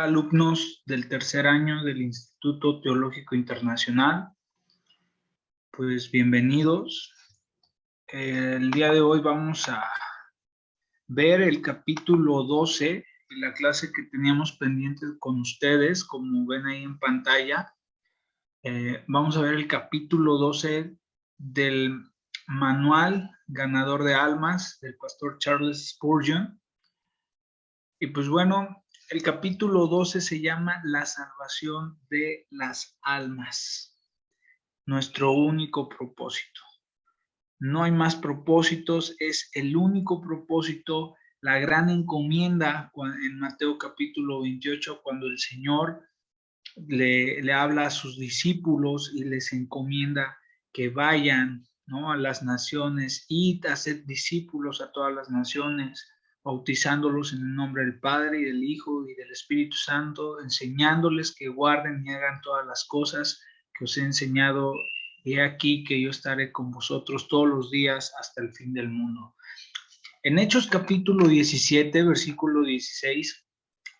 Hola, alumnos del tercer año del Instituto Teológico Internacional. Pues bienvenidos. El día de hoy vamos a ver el capítulo 12 de la clase que teníamos pendiente con ustedes, como ven ahí en pantalla. Vamos a ver el capítulo 12 del manual Ganador de Almas del pastor Charles Spurgeon. Y pues bueno, el capítulo 12 se llama La salvación de las almas, nuestro único propósito. No hay más propósitos, es el único propósito, la gran encomienda en Mateo capítulo 28, cuando el Señor le habla a sus discípulos y les encomienda que vayan, ¿no?, a las naciones y a ser discípulos a todas las naciones, bautizándolos en el nombre del Padre y del Hijo y del Espíritu Santo, enseñándoles que guarden y hagan todas las cosas que os he enseñado. He aquí que yo estaré con vosotros todos los días hasta el fin del mundo. En Hechos capítulo 17, versículo 16,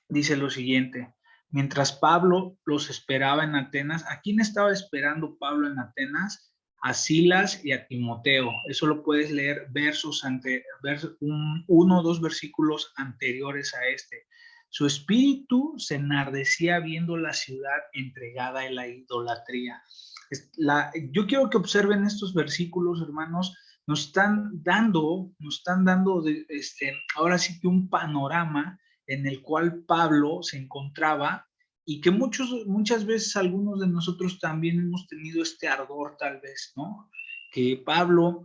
dice lo siguiente: mientras Pablo los esperaba en Atenas. ¿A quién estaba esperando Pablo en Atenas? A Silas y a Timoteo. Eso lo puedes leer uno o dos versículos anteriores a este. Su espíritu se enardecía viendo la ciudad entregada en la idolatría. Yo quiero que observen estos versículos, hermanos. Nos están dando ahora sí que un panorama en el cual Pablo se encontraba, y que muchas veces algunos de nosotros también hemos tenido este ardor, tal vez, ¿no?, que Pablo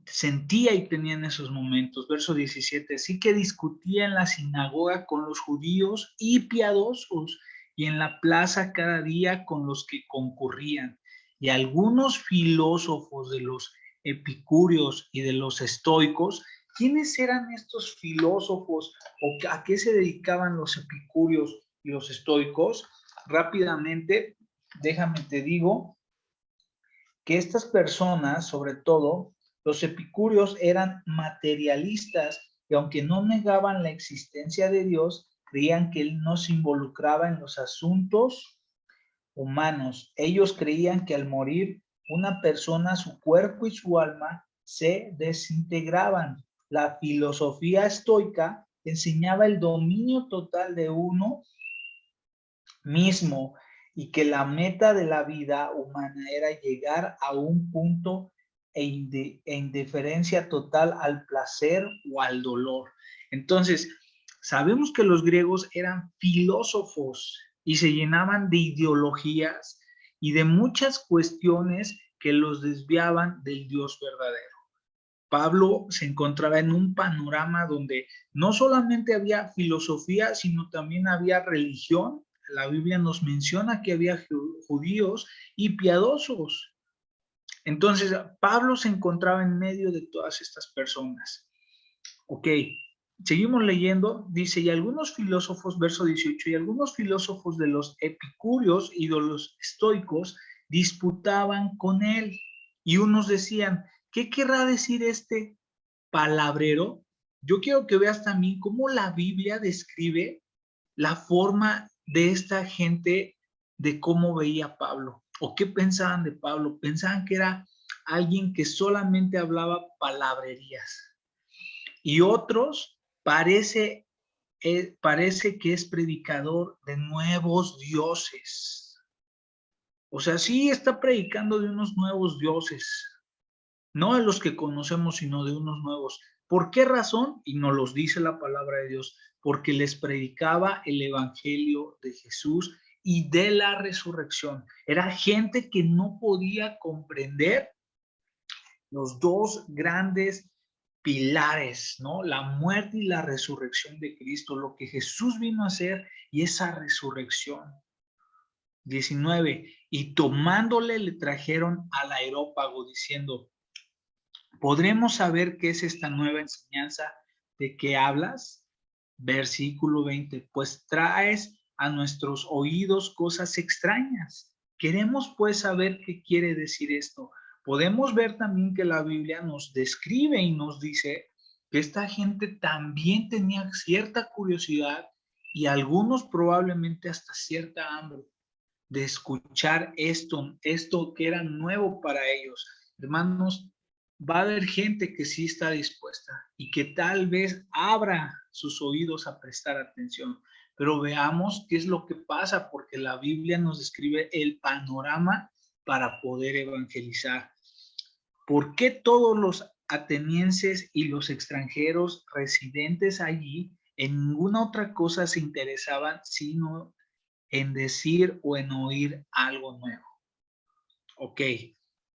sentía y tenía en esos momentos. Verso 17: así que discutía en la sinagoga con los judíos y piadosos, y en la plaza cada día con los que concurrían. Y algunos filósofos de los epicúreos y de los estoicos. ¿Quiénes eran estos filósofos o a qué se dedicaban los epicúreos y los estoicos? Rápidamente, déjame te digo que estas personas, sobre todo los epicúreos, eran materialistas, y aunque no negaban la existencia de Dios, creían que Él no se involucraba en los asuntos humanos. Ellos creían que al morir una persona, su cuerpo y su alma se desintegraban. La filosofía estoica enseñaba el dominio total de uno mismo, y que la meta de la vida humana era llegar a un punto indiferencia total al placer o al dolor. Entonces, sabemos que los griegos eran filósofos y se llenaban de ideologías y de muchas cuestiones que los desviaban del Dios verdadero. Pablo se encontraba en un panorama donde no solamente había filosofía, sino también había religión. La Biblia nos menciona que había judíos y piadosos. Entonces, Pablo se encontraba en medio de todas estas personas. Ok, seguimos leyendo. Dice: y algunos filósofos, verso 18, y algunos filósofos de los epicúreos y de los estoicos disputaban con él. Y unos decían: ¿qué querrá decir este palabrero? Yo quiero que veas también cómo la Biblia describe la forma de esta gente, de cómo veía a Pablo, o qué pensaban de Pablo. Pensaban que era alguien que solamente hablaba palabrerías, y otros parece que es predicador de nuevos dioses. O sea, sí está predicando de unos nuevos dioses, no de los que conocemos, sino de unos nuevos. ¿Por qué razón? Y nos los dice la palabra de Dios: porque les predicaba el evangelio de Jesús y de la resurrección. Era gente que no podía comprender los dos grandes pilares, ¿no?, la muerte y la resurrección de Cristo, lo que Jesús vino a hacer y esa resurrección. 19: y tomándole le trajeron al areópago, diciendo: ¿podremos saber qué es esta nueva enseñanza de que hablas? Versículo 20: pues traes a nuestros oídos cosas extrañas. Queremos pues saber qué quiere decir esto. Podemos ver también que la Biblia nos describe y nos dice que esta gente también tenía cierta curiosidad y algunos probablemente hasta cierta hambre de escuchar esto que era nuevo para ellos. Hermanos, va a haber gente que sí está dispuesta y que tal vez abra sus oídos a prestar atención. Pero veamos qué es lo que pasa, porque la Biblia nos describe el panorama para poder evangelizar. ¿Por qué todos los atenienses y los extranjeros residentes allí en ninguna otra cosa se interesaban sino en decir o en oír algo nuevo? Ok,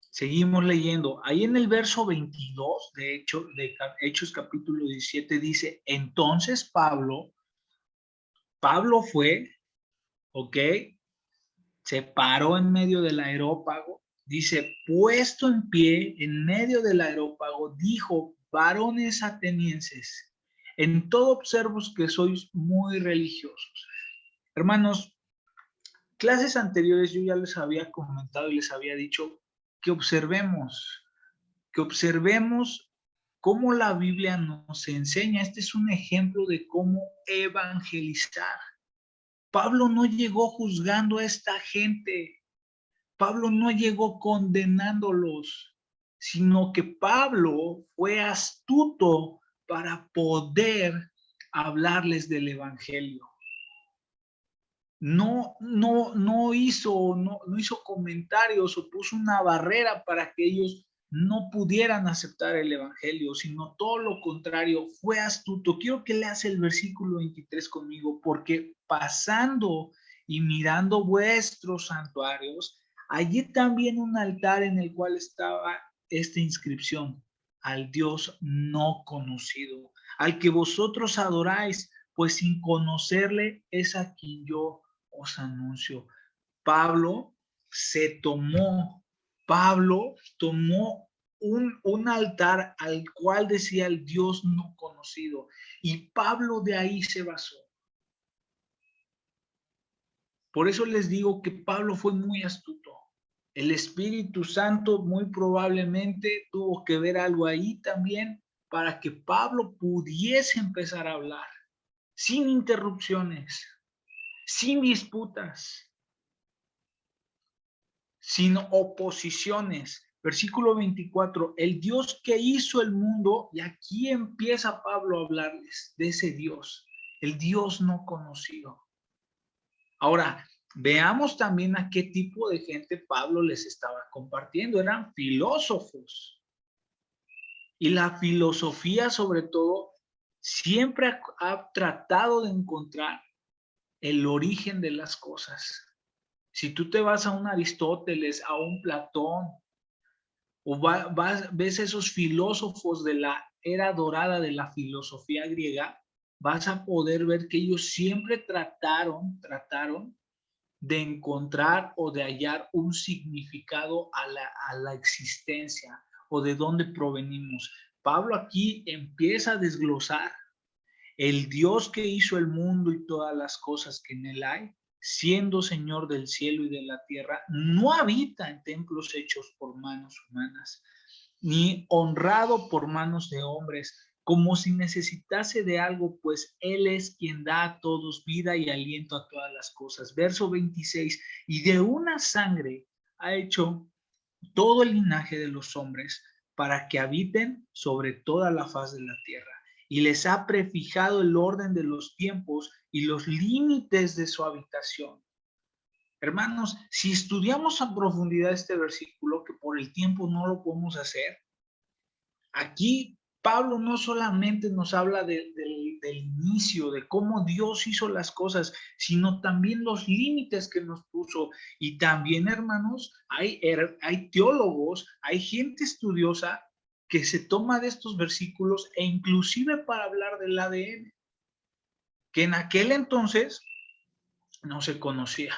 seguimos leyendo. Ahí en el verso 22 de Hechos capítulo 17 dice, entonces Pablo fue, ok, se paró en medio del aerópago, dice, puesto en pie en medio del aerópago, dijo, varones atenienses, en todo observo que sois muy religiosos. Hermanos, clases anteriores yo ya les había comentado y les había dicho que observemos cómo la Biblia nos enseña. Este es un ejemplo de cómo evangelizar. Pablo no llegó juzgando a esta gente. Pablo no llegó condenándolos, sino que Pablo fue astuto para poder hablarles del evangelio. No hizo comentarios o puso una barrera para que ellos no pudieran aceptar el evangelio, sino todo lo contrario, fue astuto. Quiero que leas el versículo 23 conmigo, porque pasando y mirando vuestros santuarios, allí también un altar en el cual estaba esta inscripción: al Dios no conocido, al que vosotros adoráis, pues sin conocerle es a quien yo os anuncio. Pablo tomó un altar al cual decía el Dios no conocido, y Pablo de ahí se basó. Por eso les digo que Pablo fue muy astuto. El Espíritu Santo muy probablemente tuvo que ver algo ahí también para que Pablo pudiese empezar a hablar sin interrupciones, sin disputas, sin oposiciones. Versículo 24, el Dios que hizo el mundo, y aquí empieza Pablo a hablarles de ese Dios, el Dios no conocido. Ahora, veamos también a qué tipo de gente Pablo les estaba compartiendo. Eran filósofos. Y la filosofía, sobre todo, siempre ha tratado de encontrar el origen de las cosas. Si tú te vas a un Aristóteles, a un Platón, o ves esos filósofos de la era dorada de la filosofía griega, vas a poder ver que ellos siempre trataron de encontrar o de hallar un significado a la existencia o de dónde provenimos. Pablo aquí empieza a desglosar el Dios que hizo el mundo y todas las cosas que en él hay, siendo Señor del cielo y de la tierra, no habita en templos hechos por manos humanas, ni honrado por manos de hombres, como si necesitase de algo, pues Él es quien da a todos vida y aliento a todas las cosas. Verso 26, y de una sangre ha hecho todo el linaje de los hombres para que habiten sobre toda la faz de la tierra, y les ha prefijado el orden de los tiempos y los límites de su habitación. Hermanos, si estudiamos a profundidad este versículo, que por el tiempo no lo podemos hacer, aquí Pablo no solamente nos habla del inicio, de cómo Dios hizo las cosas, sino también los límites que nos puso. Y también, hermanos, hay teólogos, hay gente estudiosa que se toma de estos versículos e inclusive para hablar del ADN, que en aquel entonces no se conocía.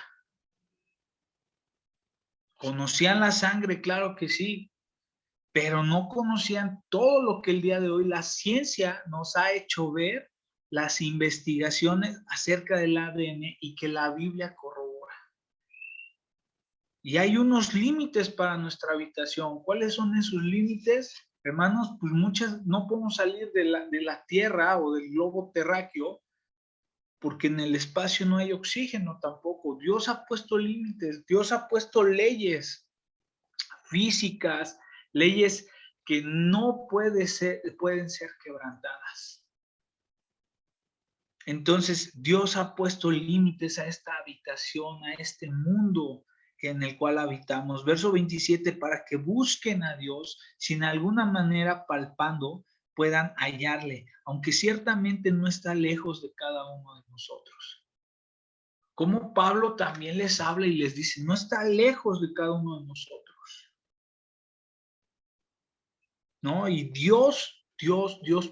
Conocían la sangre, claro que sí, pero no conocían todo lo que el día de hoy la ciencia nos ha hecho ver, las investigaciones acerca del ADN y que la Biblia corrobora. Y hay unos límites para nuestra habitación. ¿Cuáles son esos límites? Hermanos, pues muchas no podemos salir de la Tierra o del globo terráqueo porque en el espacio no hay oxígeno tampoco. Dios ha puesto límites, Dios ha puesto leyes físicas, leyes que no pueden ser quebrantadas. Entonces, Dios ha puesto límites a esta habitación, a este mundo en el cual habitamos. Verso 27, para que busquen a Dios, sin alguna manera palpando, puedan hallarle, aunque ciertamente no está lejos de cada uno de nosotros. Como Pablo también les habla y les dice, no está lejos de cada uno de nosotros, ¿no? Y Dios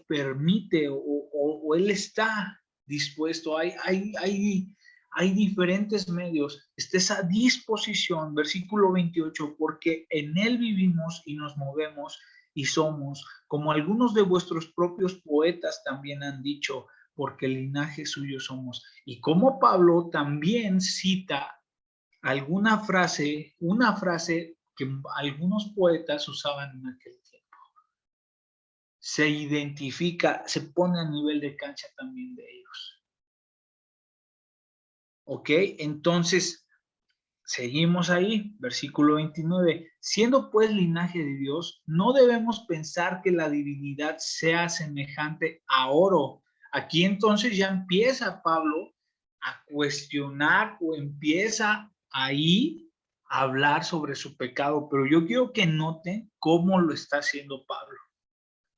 permite o Él está dispuesto. Hay diferentes medios. Está esa disposición, versículo 28, porque en Él vivimos y nos movemos y somos, como algunos de vuestros propios poetas también han dicho, porque el linaje suyo somos. Y como Pablo también cita una frase que algunos poetas usaban en aquel tiempo. Se identifica, se pone a nivel de cancha también de ellos. ¿Ok? Entonces, seguimos ahí, versículo 29. Siendo pues linaje de Dios, no debemos pensar que la divinidad sea semejante a oro. Aquí entonces ya empieza Pablo a cuestionar o empieza ahí a hablar sobre su pecado, pero yo quiero que noten cómo lo está haciendo Pablo.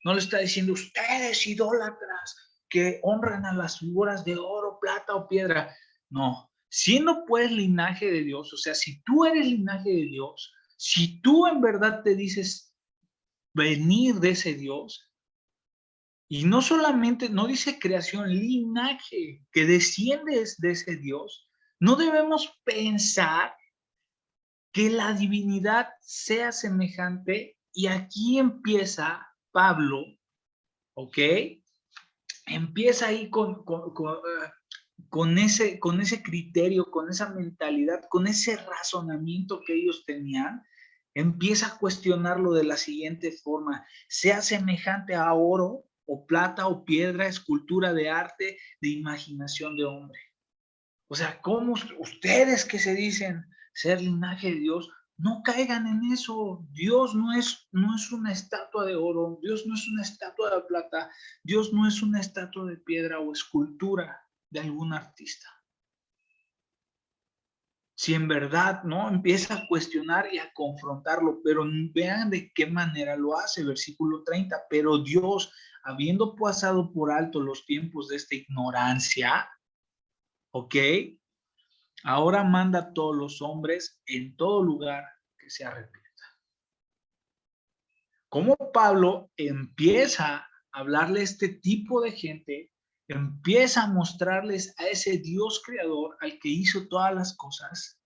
No le está diciendo ustedes idólatras que honran a las figuras de oro, plata o piedra. No, siendo pues linaje de Dios, o sea, si tú eres linaje de Dios, si tú en verdad te dices venir de ese Dios, y no solamente, no dice creación, linaje, que desciendes de ese Dios, no debemos pensar que la divinidad sea semejante, y aquí empieza Pablo, ¿ok? Empieza ahí con ese criterio, con esa mentalidad, con ese razonamiento que ellos tenían, empieza a cuestionarlo de la siguiente forma: sea semejante a oro o plata o piedra, escultura de arte, de imaginación de hombre. O sea, ¿cómo ustedes que se dicen ser linaje de Dios, no caigan en eso? Dios no es una estatua de oro, Dios no es una estatua de plata, Dios no es una estatua de piedra o escultura de algún artista. Si en verdad, ¿no? Empieza a cuestionar y a confrontarlo, pero vean de qué manera lo hace, versículo 30, pero Dios, habiendo pasado por alto los tiempos de esta ignorancia, ¿ok? Ahora manda a todos los hombres en todo lugar que se arrepientan. Como Pablo empieza a hablarle a este tipo de gente, empieza a mostrarles a ese Dios creador al que hizo todas las cosas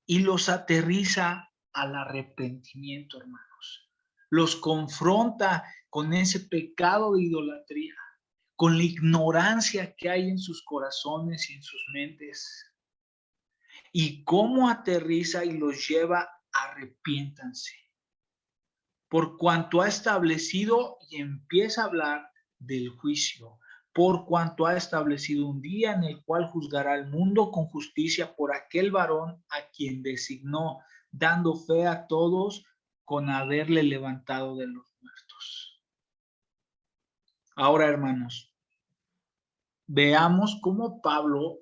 y los aterriza al arrepentimiento, hermanos. Los confronta con ese pecado de idolatría, con la ignorancia que hay en sus corazones y en sus mentes. Y cómo aterriza y los lleva: arrepiéntanse. Por cuanto ha establecido, y empieza a hablar del juicio, por cuanto ha establecido un día en el cual juzgará al mundo con justicia por aquel varón a quien designó, dando fe a todos con haberle levantado de los muertos. Ahora, hermanos, veamos cómo Pablo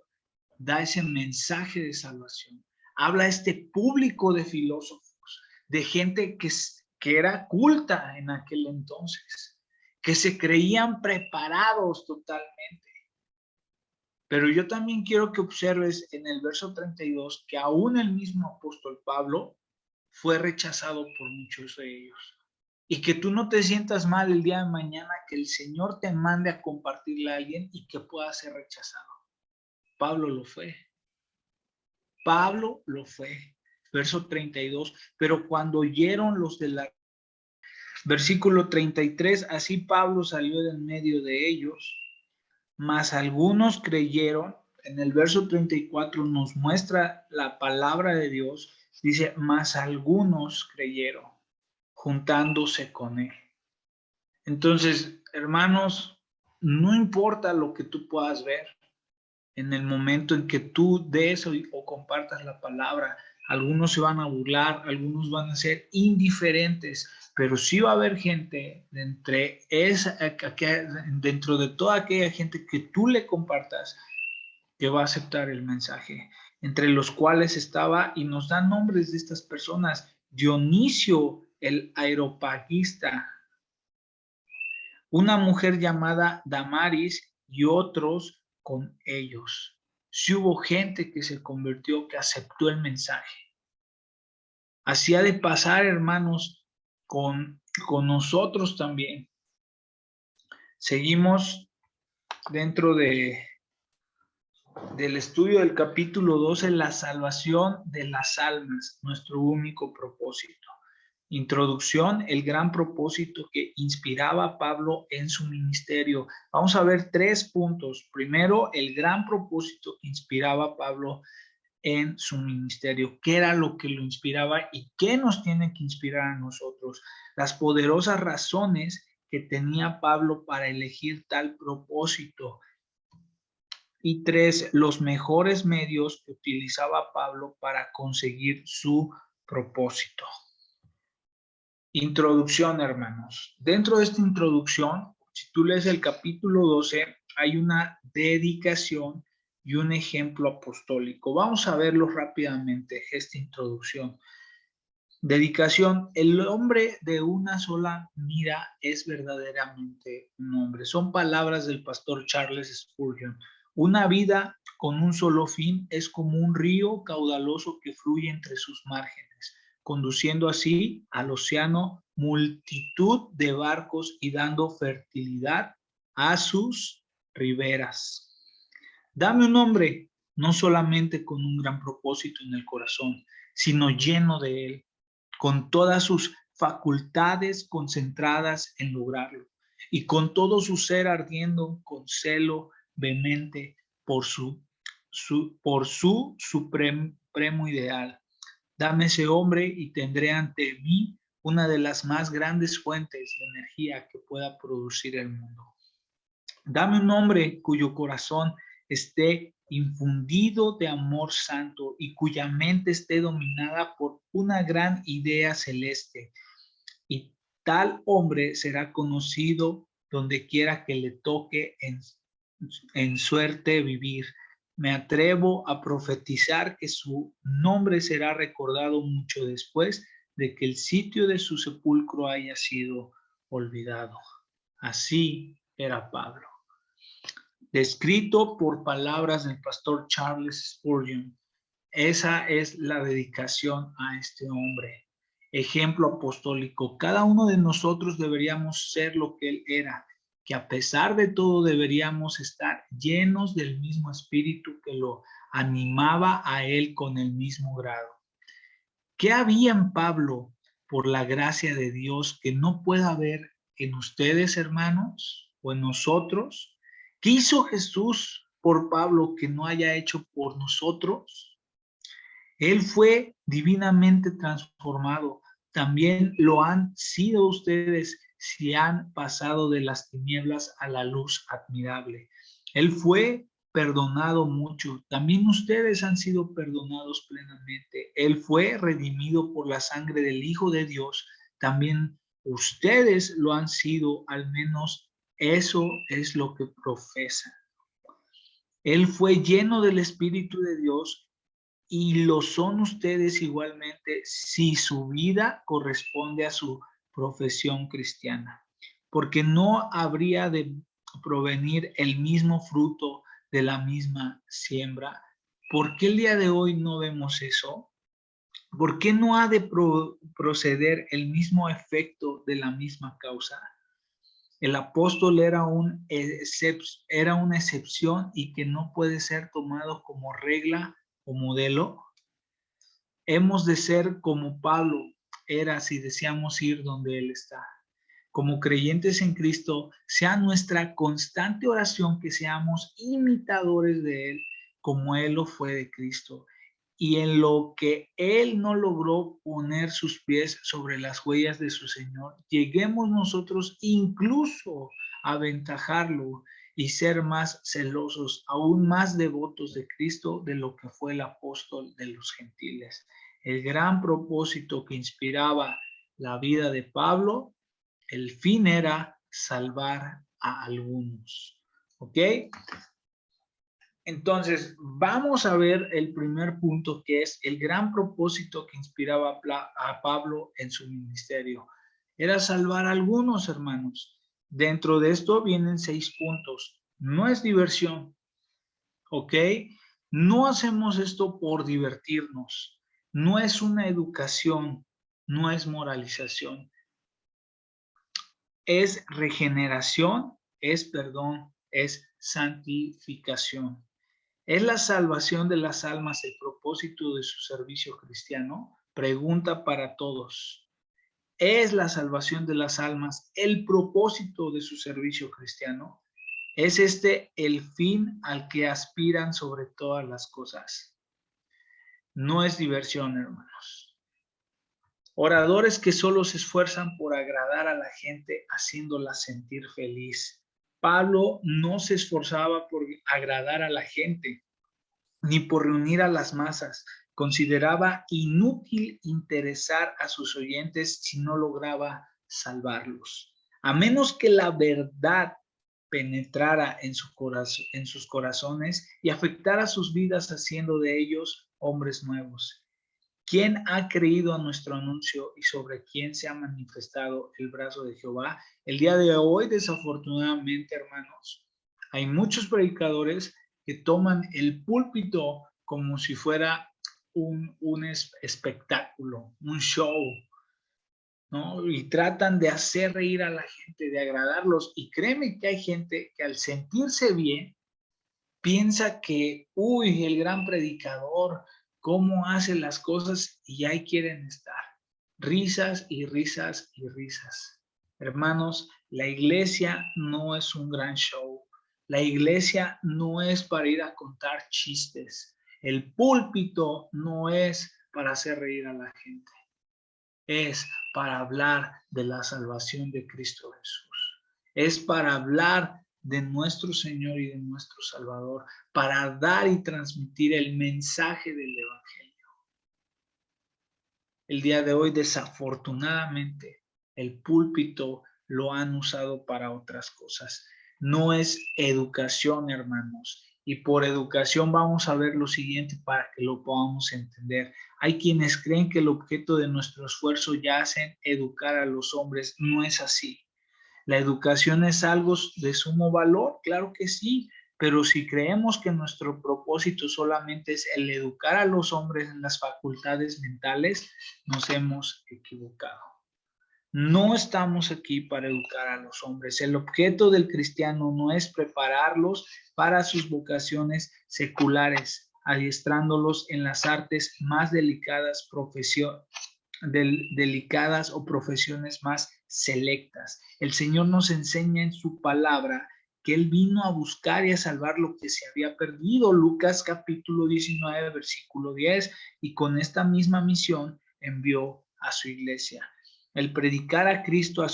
da ese mensaje de salvación. Habla a este público de filósofos, de gente que era culta en aquel entonces, que se creían preparados totalmente. Pero yo también quiero que observes en el verso 32 que aún el mismo apóstol Pablo fue rechazado por muchos de ellos. Y que tú no te sientas mal el día de mañana que el Señor te mande a compartirle a alguien y que pueda ser rechazado. Pablo lo fue. Pablo lo fue. Verso 32, pero cuando oyeron los de la... Versículo 33, así Pablo salió del medio de ellos, mas algunos creyeron. En el verso 34 nos muestra la palabra de Dios, dice, mas algunos creyeron, juntándose con él. Entonces, hermanos, no importa lo que tú puedas ver, En el momento en que tú des o compartas la palabra, algunos se van a burlar, algunos van a ser indiferentes, pero sí va a haber gente dentro de toda aquella gente que tú le compartas que va a aceptar el mensaje, entre los cuales estaba, y nos dan nombres de estas personas: Dionisio el Areopagista, una mujer llamada Damaris y otros con ellos. Sí hubo gente que se convirtió, que aceptó el mensaje. Así ha de pasar, hermanos, con nosotros también. Seguimos dentro del estudio del capítulo 12, la salvación de las almas, nuestro único propósito. Introducción, el gran propósito que inspiraba a Pablo en su ministerio. Vamos a ver 3 puntos. Primero, el gran propósito que inspiraba a Pablo en su ministerio. ¿Qué era lo que lo inspiraba y qué nos tiene que inspirar a nosotros? Las poderosas razones que tenía Pablo para elegir tal propósito. Y 3, los mejores medios que utilizaba Pablo para conseguir su propósito. Introducción, hermanos. Dentro de esta introducción, si tú lees el capítulo 12, hay una dedicación y un ejemplo apostólico. Vamos a verlo rápidamente, esta introducción. Dedicación. El hombre de una sola mira es verdaderamente un hombre. Son palabras del pastor Charles Spurgeon. Una vida con un solo fin es como un río caudaloso que fluye entre sus márgenes, conduciendo así al océano multitud de barcos y dando fertilidad a sus riberas. Dame un hombre no solamente con un gran propósito en el corazón, sino lleno de él, con todas sus facultades concentradas en lograrlo y con todo su ser ardiendo con celo vehemente por su supremo ideal. Dame ese hombre y tendré ante mí una de las más grandes fuentes de energía que pueda producir el mundo. Dame un hombre cuyo corazón esté infundido de amor santo y cuya mente esté dominada por una gran idea celeste. Y tal hombre será conocido donde quiera que le toque en suerte vivir. Me atrevo a profetizar que su nombre será recordado mucho después de que el sitio de su sepulcro haya sido olvidado. Así era Pablo. Descrito por palabras del pastor Charles Spurgeon. Esa es la dedicación a este hombre. Ejemplo apostólico. Cada uno de nosotros deberíamos ser lo que él era, que a pesar de todo deberíamos estar llenos del mismo espíritu que lo animaba a él con el mismo grado. ¿Qué había en Pablo, por la gracia de Dios, que no pueda haber en ustedes, hermanos, o en nosotros? ¿Qué hizo Jesús por Pablo que no haya hecho por nosotros? Él fue divinamente transformado. También lo han sido ustedes si han pasado de las tinieblas a la luz admirable. Él fue perdonado mucho. También ustedes han sido perdonados plenamente. Él fue redimido por la sangre del Hijo de Dios. También ustedes lo han sido, al menos eso es lo que profesan. Él fue lleno del Espíritu de Dios y lo son ustedes igualmente si su vida corresponde a su profesión cristiana, porque no habría de provenir el mismo fruto de la misma siembra. ¿Por qué el día de hoy no vemos eso? ¿Por qué no ha de proceder el mismo efecto de la misma causa? El apóstol era una excepción y que no puede ser tomado como regla o modelo. Hemos de ser como Pablo era si deseamos ir donde Él está. Como creyentes en Cristo, sea nuestra constante oración que seamos imitadores de Él, como Él lo fue de Cristo. Y en lo que Él no logró poner sus pies sobre las huellas de su Señor, lleguemos nosotros incluso a aventajarlo y ser más celosos, aún más devotos de Cristo de lo que fue el apóstol de los gentiles. El gran propósito que inspiraba la vida de Pablo, el fin era salvar a algunos. ¿Ok? Entonces, vamos a ver el primer punto, que es el gran propósito que inspiraba a Pablo en su ministerio. Era salvar a algunos, hermanos. Dentro de esto vienen 6 puntos. No es diversión, ¿ok? No hacemos esto por divertirnos. No es una educación, no es moralización. Es regeneración, es perdón, es santificación. ¿Es la salvación de las almas el propósito de su servicio cristiano? Pregunta para todos. ¿Es la salvación de las almas el propósito de su servicio cristiano? ¿Es este el fin al que aspiran sobre todas las cosas? No es diversión, hermanos. Oradores que solo se esfuerzan por agradar a la gente haciéndola sentir feliz. Pablo no se esforzaba por agradar a la gente, ni por reunir a las masas. Consideraba inútil interesar a sus oyentes si no lograba salvarlos. A menos que la verdad penetrara en sus corazones y afectara sus vidas haciendo de ellos hombres nuevos. ¿Quién ha creído a nuestro anuncio y sobre quién se ha manifestado el brazo de Jehová? El día de hoy, desafortunadamente, hermanos, hay muchos predicadores que toman el púlpito como si fuera un espectáculo, un show, ¿no? Y tratan de hacer reír a la gente, de agradarlos. Y créeme que hay gente que al sentirse bien, piensa que, uy, el gran predicador, cómo hace las cosas y ahí quieren estar. Risas y risas y risas. Hermanos, la iglesia no es un gran show. La iglesia no es para ir a contar chistes. El púlpito no es para hacer reír a la gente. Es para hablar de la salvación de Cristo Jesús. Es para hablar de nuestro Señor y de nuestro Salvador, para dar y transmitir el mensaje del Evangelio. El día de hoy, desafortunadamente, el púlpito lo han usado para otras cosas. No es educación, hermanos. Y por educación vamos a ver lo siguiente para que lo podamos entender. Hay quienes creen que el objeto de nuestro esfuerzo yace en educar a los hombres. No es así. ¿La educación es algo de sumo valor? Claro que sí, pero si creemos que nuestro propósito solamente es el educar a los hombres en las facultades mentales, nos hemos equivocado. No estamos aquí para educar a los hombres. El objeto del cristiano no es prepararlos para sus vocaciones seculares, adiestrándolos en las artes más delicadas, delicadas o profesiones más selectas. El Señor nos enseña en su palabra que Él vino a buscar y a salvar lo que se había perdido. Lucas capítulo 19, versículo 10, y con esta misma misión envió a su iglesia. El predicar a Cristo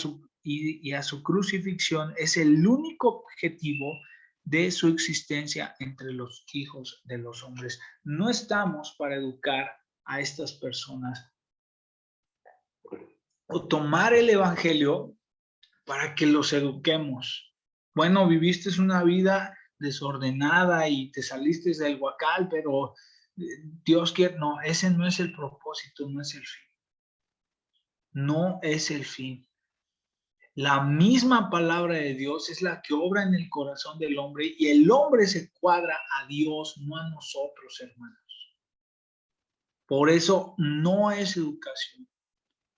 y a su crucifixión es el único objetivo de su existencia entre los hijos de los hombres. No estamos para educar a estas personas o tomar el evangelio para que los eduquemos. Bueno, viviste una vida desordenada y te saliste del huacal, pero Dios quiere, no, ese no es el propósito, no es el fin. No es el fin. La misma palabra de Dios es la que obra en el corazón del hombre y el hombre se cuadra a Dios, no a nosotros, hermanos. Por eso no es educación.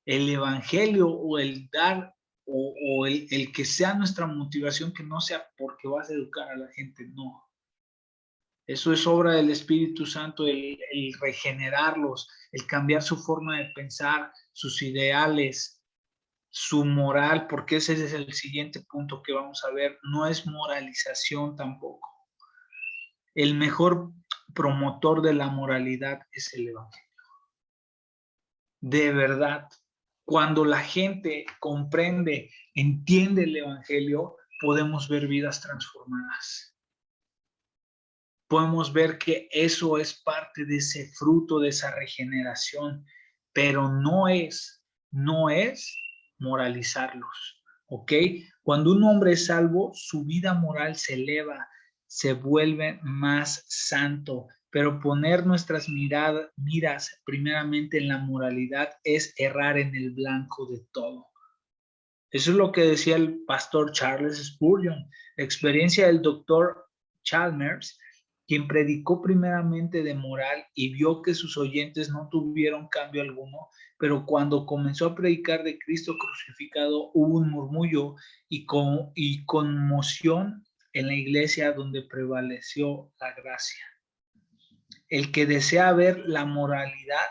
El evangelio o el dar o el que sea nuestra motivación, que no sea porque vas a educar a la gente, no. Eso es obra del Espíritu Santo, el regenerarlos, el cambiar su forma de pensar, sus ideales, su moral, porque ese es el siguiente punto que vamos a ver. No es moralización tampoco. El mejor promotor de la moralidad es el evangelio. De verdad, cuando la gente comprende, entiende el evangelio, podemos ver vidas transformadas. Podemos ver que eso es parte de ese fruto, de esa regeneración, pero no es moralizarlos, ¿ok? Cuando un hombre es salvo, su vida moral se eleva, se vuelve más santo, pero poner nuestras miras primeramente en la moralidad es errar en el blanco de todo. Eso es lo que decía el pastor Charles Spurgeon, la experiencia del doctor Chalmers, quien predicó primeramente de moral y vio que sus oyentes no tuvieron cambio alguno, pero cuando comenzó a predicar de Cristo crucificado hubo un murmullo y conmoción en la iglesia donde prevaleció la gracia. El que desea ver la moralidad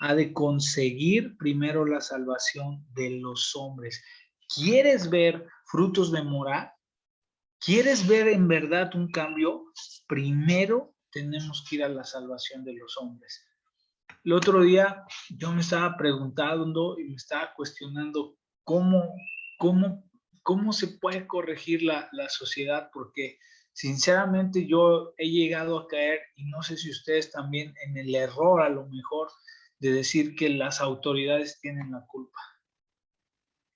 ha de conseguir primero la salvación de los hombres. ¿Quieres ver frutos de moral? ¿Quieres ver en verdad un cambio? Primero tenemos que ir a la salvación de los hombres. El otro día yo me estaba preguntando y me estaba cuestionando cómo se puede corregir la sociedad, porque sinceramente yo he llegado a caer, y no sé si ustedes también, en el error a lo mejor de decir que las autoridades tienen la culpa,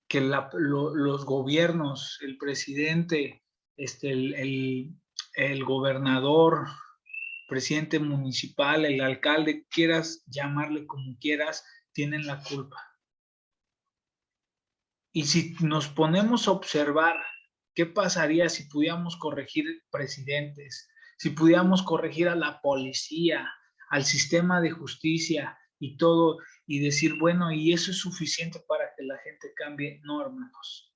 que los gobiernos, el presidente, el gobernador, presidente municipal, el alcalde, quieras llamarle como quieras, tienen la culpa. Y si nos ponemos a observar qué pasaría si pudiéramos corregir presidentes, si pudiéramos corregir a la policía, al sistema de justicia y todo, y decir, bueno, y eso es suficiente para que la gente cambie. No, hermanos.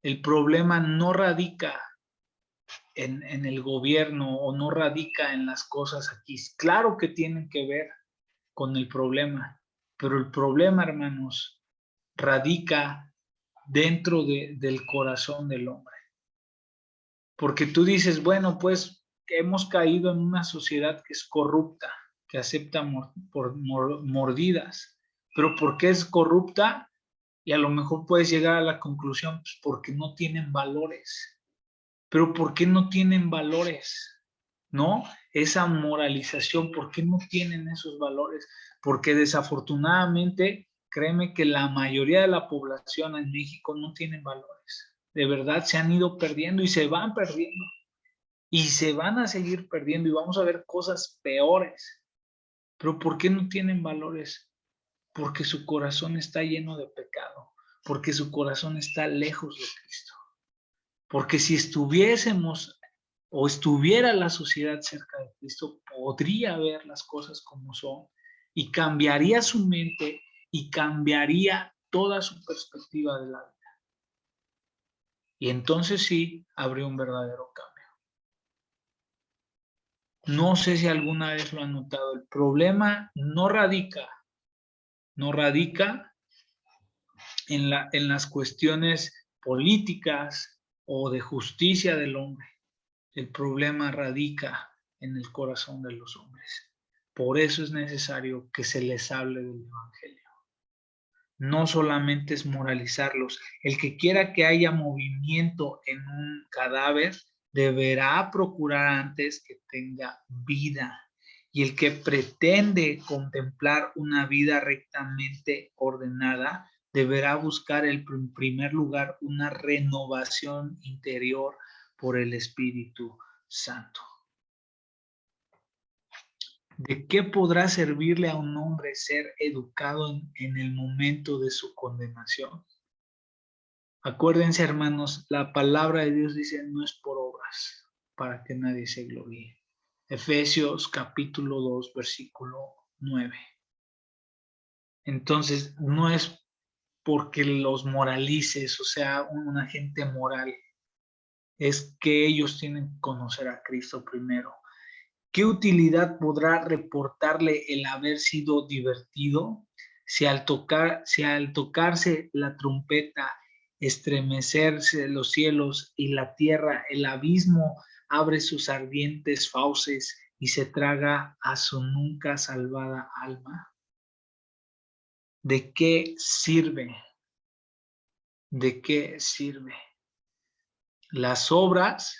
El problema no radica en el gobierno o no radica en las cosas aquí. Claro que tienen que ver con el problema, pero el problema, hermanos, radica dentro del corazón del hombre. Porque tú dices, bueno, pues hemos caído en una sociedad que es corrupta, que acepta mordidas. Pero ¿por qué es corrupta? Y a lo mejor puedes llegar a la conclusión, pues porque no tienen valores. Pero ¿por qué no tienen valores? ¿No? Esa moralización, ¿por qué no tienen esos valores? Porque desafortunadamente, créeme que la mayoría de la población en México no tienen valores. De verdad se han ido perdiendo y se van perdiendo. Y se van a seguir perdiendo y vamos a ver cosas peores. Pero ¿por qué no tienen valores? Porque su corazón está lleno de pecado. Porque su corazón está lejos de Cristo. Porque si estuviésemos o estuviera la sociedad cerca de Cristo, podría ver las cosas como son y cambiaría su mente y cambiaría toda su perspectiva de la vida. Y entonces sí, habría un verdadero cambio. No sé si alguna vez lo han notado. El problema no radica en las cuestiones políticas o de justicia del hombre. El problema radica en el corazón de los hombres. Por eso es necesario que se les hable del Evangelio. No solamente es moralizarlos. El que quiera que haya movimiento en un cadáver deberá procurar antes que tenga vida. Y el que pretende contemplar una vida rectamente ordenada deberá buscar en primer lugar una renovación interior por el Espíritu Santo. ¿De qué podrá servirle a un hombre ser educado en el momento de su condenación? Acuérdense, hermanos, la palabra de Dios dice, no es por obras, para que nadie se gloríe. Efesios capítulo 2, versículo 9. Entonces, no es porque los moralices, o sea, una gente moral, es que ellos tienen que conocer a Cristo primero. ¿Qué utilidad podrá reportarle el haber sido divertido si al tocarse la trompeta, estremecerse los cielos y la tierra, el abismo abre sus ardientes fauces y se traga a su nunca salvada alma? ¿De qué sirve? ¿De qué sirve? Las obras,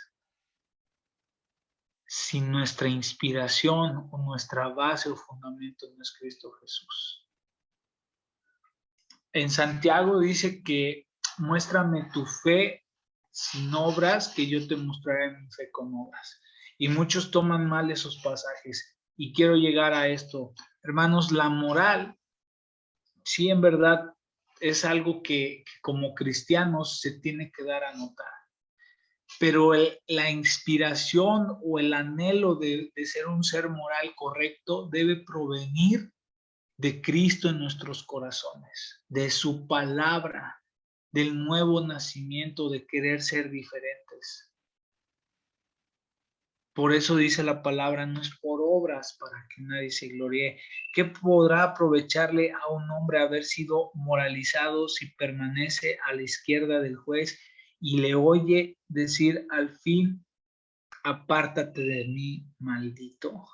sin nuestra inspiración o nuestra base o fundamento no es Cristo Jesús. En Santiago dice que muéstrame tu fe sin obras, que yo te mostraré mi fe con obras. Y muchos toman mal esos pasajes. Y quiero llegar a esto. Hermanos, la moral, sí, en verdad, es algo que como cristianos se tiene que dar a notar. Pero la inspiración o el anhelo de ser un ser moral correcto debe provenir de Cristo en nuestros corazones, de su palabra, del nuevo nacimiento, de querer ser diferentes. Por eso dice la palabra, no es por obras para que nadie se gloríe. ¿Qué podrá aprovecharle a un hombre haber sido moralizado si permanece a la izquierda del juez y le oye decir al fin, apártate de mí, maldito?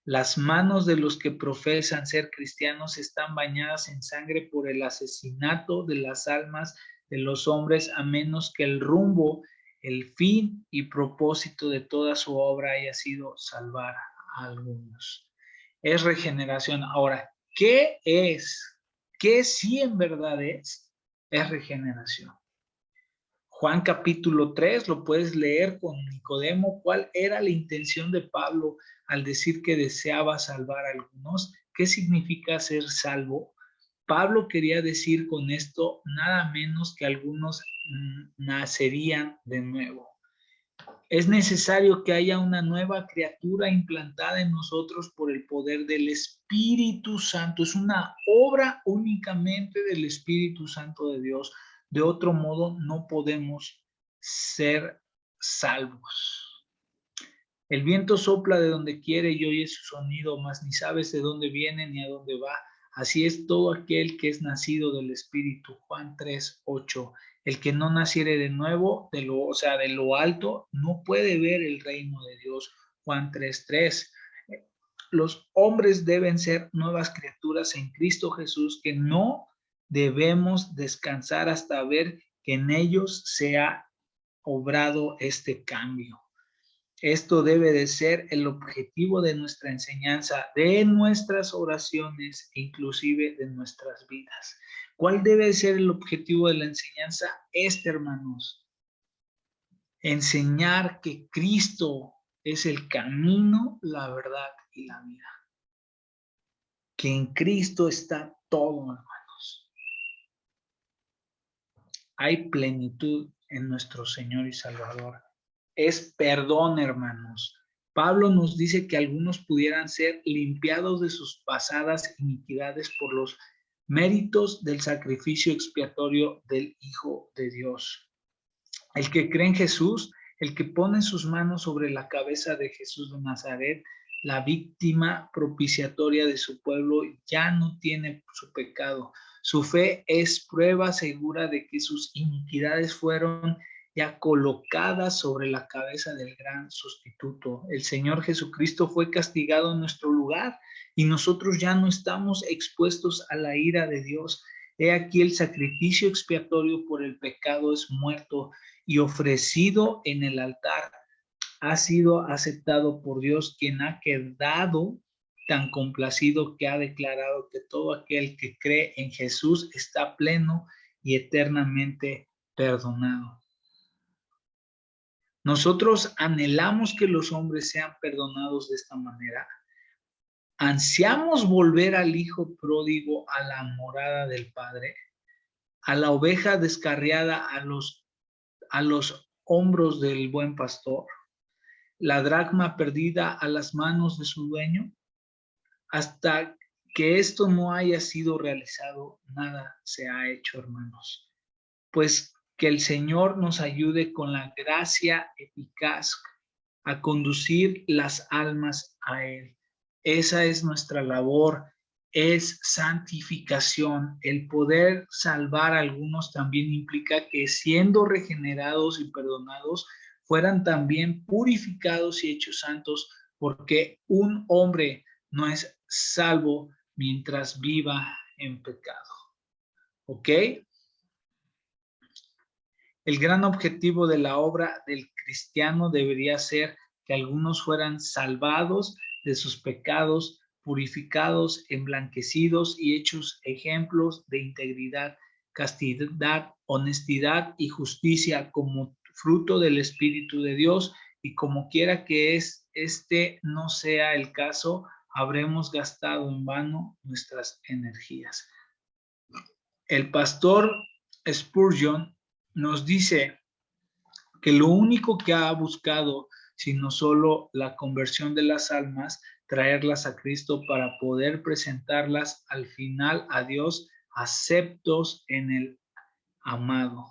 Las manos de los que profesan ser cristianos están bañadas en sangre por el asesinato de las almas de los hombres, a menos que el rumbo, el fin y propósito de toda su obra haya sido salvar a algunos. Es regeneración. Ahora, ¿qué es? ¿Qué sí en verdad es? Es regeneración. Juan capítulo 3, lo puedes leer con Nicodemo, cuál era la intención de Pablo al decir que deseaba salvar a algunos. ¿Qué significa ser salvo? Pablo quería decir con esto nada menos que algunos nacerían de nuevo. Es necesario que haya una nueva criatura implantada en nosotros por el poder del Espíritu Santo. Es una obra únicamente del Espíritu Santo de Dios. De otro modo, no podemos ser salvos. El viento sopla de donde quiere y oye su sonido, mas ni sabes de dónde viene ni a dónde va. Así es todo aquel que es nacido del Espíritu. Juan 3:8. El que no naciere de nuevo, de lo alto, no puede ver el reino de Dios. Juan 3:3. Los hombres deben ser nuevas criaturas en Cristo Jesús, que no debemos descansar hasta ver que en ellos se ha obrado este cambio. Esto debe de ser el objetivo de nuestra enseñanza, de nuestras oraciones, inclusive de nuestras vidas. ¿Cuál debe ser el objetivo de la enseñanza? Hermanos, enseñar que Cristo es el camino, la verdad y la vida. Que en Cristo está todo, hermanos. Hay plenitud en nuestro Señor y Salvador. Es perdón, hermanos. Pablo nos dice que algunos pudieran ser limpiados de sus pasadas iniquidades por los méritos del sacrificio expiatorio del Hijo de Dios. El que cree en Jesús, el que pone sus manos sobre la cabeza de Jesús de Nazaret, la víctima propiciatoria de su pueblo, ya no tiene su pecado. Su fe es prueba segura de que sus iniquidades fueron ya colocadas sobre la cabeza del gran sustituto. El Señor Jesucristo fue castigado en nuestro lugar y nosotros ya no estamos expuestos a la ira de Dios. He aquí el sacrificio expiatorio por el pecado es muerto y ofrecido en el altar. Ha sido aceptado por Dios, quien ha quedado tan complacido que ha declarado que todo aquel que cree en Jesús está pleno y eternamente perdonado. Nosotros anhelamos que los hombres sean perdonados de esta manera. Ansiamos volver al hijo pródigo a la morada del Padre, a la oveja descarriada a los hombros del buen pastor, la dracma perdida a las manos de su dueño. Hasta que esto no haya sido realizado, nada se ha hecho, hermanos. Pues que el Señor nos ayude con la gracia eficaz a conducir las almas a Él. Esa es nuestra labor, es santificación. El poder salvar a algunos también implica que siendo regenerados y perdonados, fueran también purificados y hechos santos, porque un hombre no es salvo mientras viva en pecado. ¿Ok? El gran objetivo de la obra del cristiano debería ser que algunos fueran salvados de sus pecados, purificados, emblanquecidos y hechos ejemplos de integridad, castidad, honestidad y justicia como fruto del Espíritu de Dios, y como quiera que este no sea el caso, habremos gastado en vano nuestras energías. El pastor Spurgeon nos dice que lo único que ha buscado, sino solo la conversión de las almas, traerlas a Cristo para poder presentarlas al final a Dios aceptos en el amado.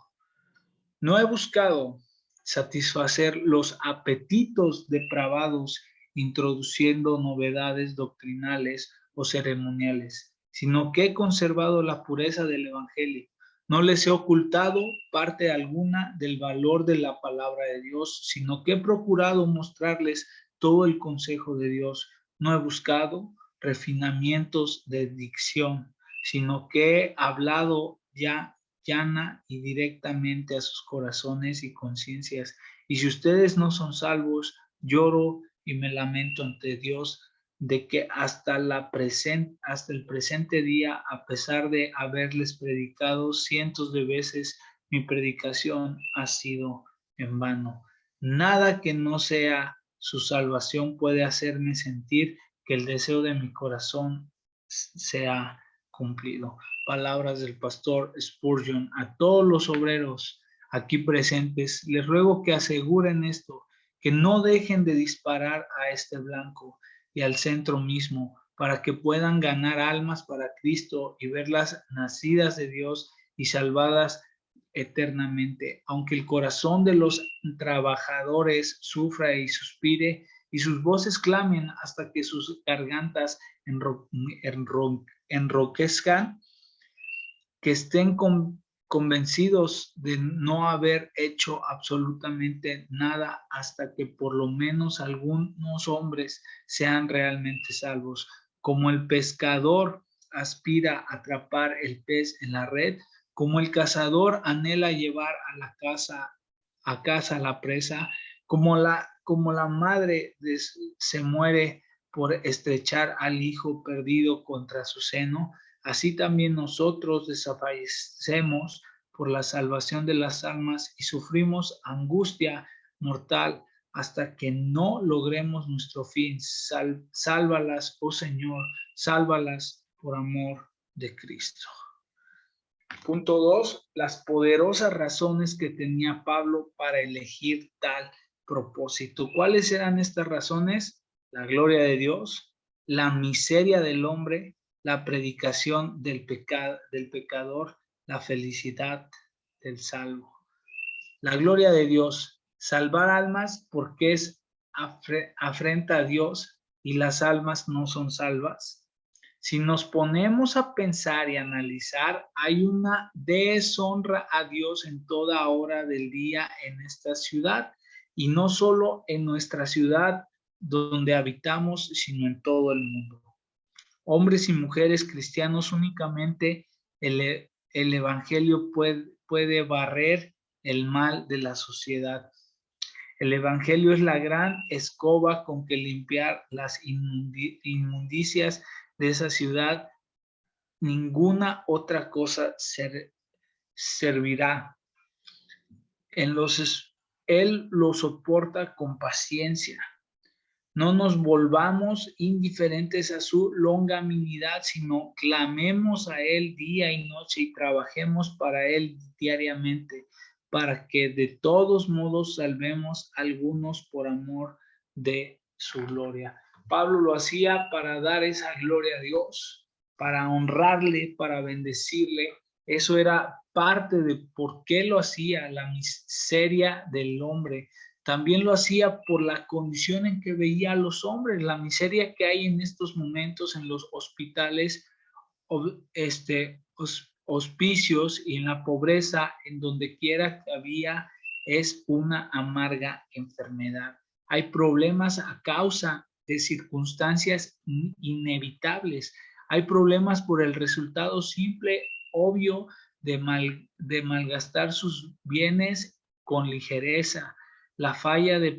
No he buscado satisfacer los apetitos depravados introduciendo novedades doctrinales o ceremoniales, sino que he conservado la pureza del Evangelio. No les he ocultado parte alguna del valor de la palabra de Dios, sino que he procurado mostrarles todo el consejo de Dios. No he buscado refinamientos de dicción, sino que he hablado llana y directamente a sus corazones y conciencias. Y si ustedes no son salvos, lloro y me lamento ante Dios de que hasta el presente día, a pesar de haberles predicado cientos de veces, mi predicación ha sido en vano. Nada que no sea su salvación puede hacerme sentir que el deseo de mi corazón se ha cumplido. Palabras del pastor Spurgeon. A todos los obreros aquí presentes, les ruego que aseguren esto, que no dejen de disparar a este blanco y al centro mismo, para que puedan ganar almas para Cristo y verlas nacidas de Dios y salvadas eternamente. Aunque el corazón de los trabajadores sufra y suspire y sus voces clamen hasta que sus gargantas enroquezcan, que estén convencidos de no haber hecho absolutamente nada hasta que por lo menos algunos hombres sean realmente salvos. Como el pescador aspira a atrapar el pez en la red, como el cazador anhela llevar a casa la presa, como la madre se muere por estrechar al hijo perdido contra su seno, así también nosotros desfallecemos por la salvación de las almas y sufrimos angustia mortal hasta que no logremos nuestro fin. Sálvalas, oh Señor, sálvalas por amor de Cristo. Punto 2. Las poderosas razones que tenía Pablo para elegir tal propósito. ¿Cuáles eran estas razones? La gloria de Dios, la miseria del hombre, la predicación del pecador, la felicidad del salvo. La gloria de Dios, salvar almas porque es afrenta a Dios y las almas no son salvas. Si nos ponemos a pensar y analizar, hay una deshonra a Dios en toda hora del día en esta ciudad, y no solo en nuestra ciudad donde habitamos, sino en todo el mundo. Hombres y mujeres cristianos, únicamente el Evangelio puede barrer el mal de la sociedad. El Evangelio es la gran escoba con que limpiar las inmundicias de esa ciudad. Ninguna otra cosa servirá. Él lo soporta con paciencia. No nos volvamos indiferentes a su longanimidad, sino clamemos a Él día y noche y trabajemos para Él diariamente, para que de todos modos salvemos a algunos por amor de su gloria. Pablo lo hacía para dar esa gloria a Dios, para honrarle, para bendecirle. Eso era parte de por qué lo hacía, la miseria del hombre. También lo hacía por la condición en que veía a los hombres, la miseria que hay en estos momentos en los hospitales, hospicios y en la pobreza, en donde quiera que había, es una amarga enfermedad. Hay problemas a causa de circunstancias inevitables. Hay problemas por el resultado simple, obvio, de malgastar sus bienes con ligereza, la falla de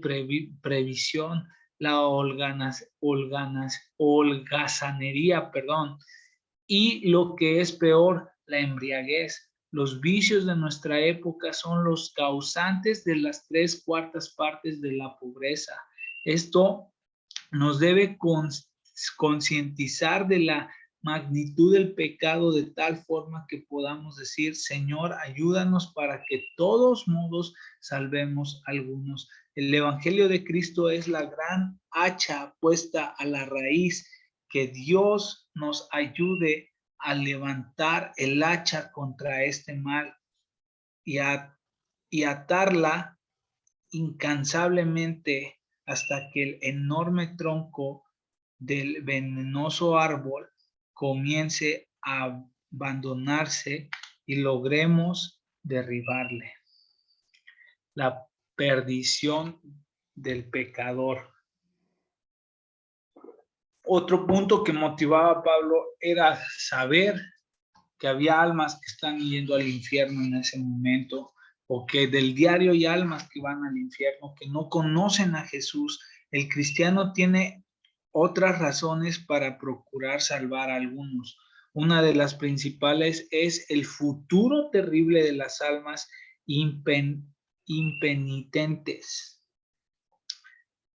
previsión, la holgazanería, perdón, y lo que es peor, la embriaguez. Los vicios de nuestra época son los causantes de las 3/4 de la pobreza. Esto nos debe concientizar de la magnitud del pecado de tal forma que podamos decir: Señor, ayúdanos para que todos modos salvemos a algunos. El Evangelio de Cristo es la gran hacha puesta a la raíz. Que Dios nos ayude a levantar el hacha contra este mal y atarla incansablemente hasta que el enorme tronco del venenoso árbol comience a abandonarse y logremos derribarle. La perdición del pecador. Otro punto que motivaba a Pablo era saber que había almas que están yendo al infierno en ese momento, o que del diario hay almas que van al infierno, que no conocen a Jesús. El cristiano tiene otras razones para procurar salvar a algunos. Una de las principales es el futuro terrible de las almas impenitentes,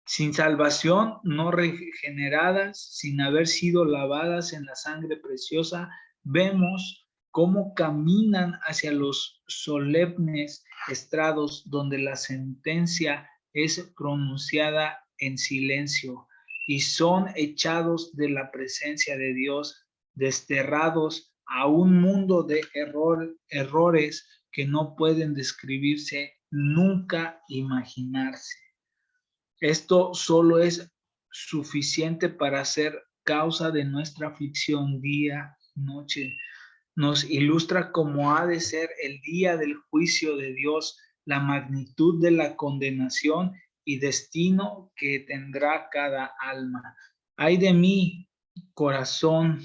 sin salvación, no regeneradas, sin haber sido lavadas en la sangre preciosa. Vemos cómo caminan hacia los solemnes estrados donde la sentencia es pronunciada en silencio y son echados de la presencia de Dios, desterrados a un mundo de errores que no pueden describirse, nunca imaginarse. Esto solo es suficiente para ser causa de nuestra aflicción día y noche. Nos ilustra cómo ha de ser el día del juicio de Dios, la magnitud de la condenación y destino que tendrá cada alma. Ay de mí, corazón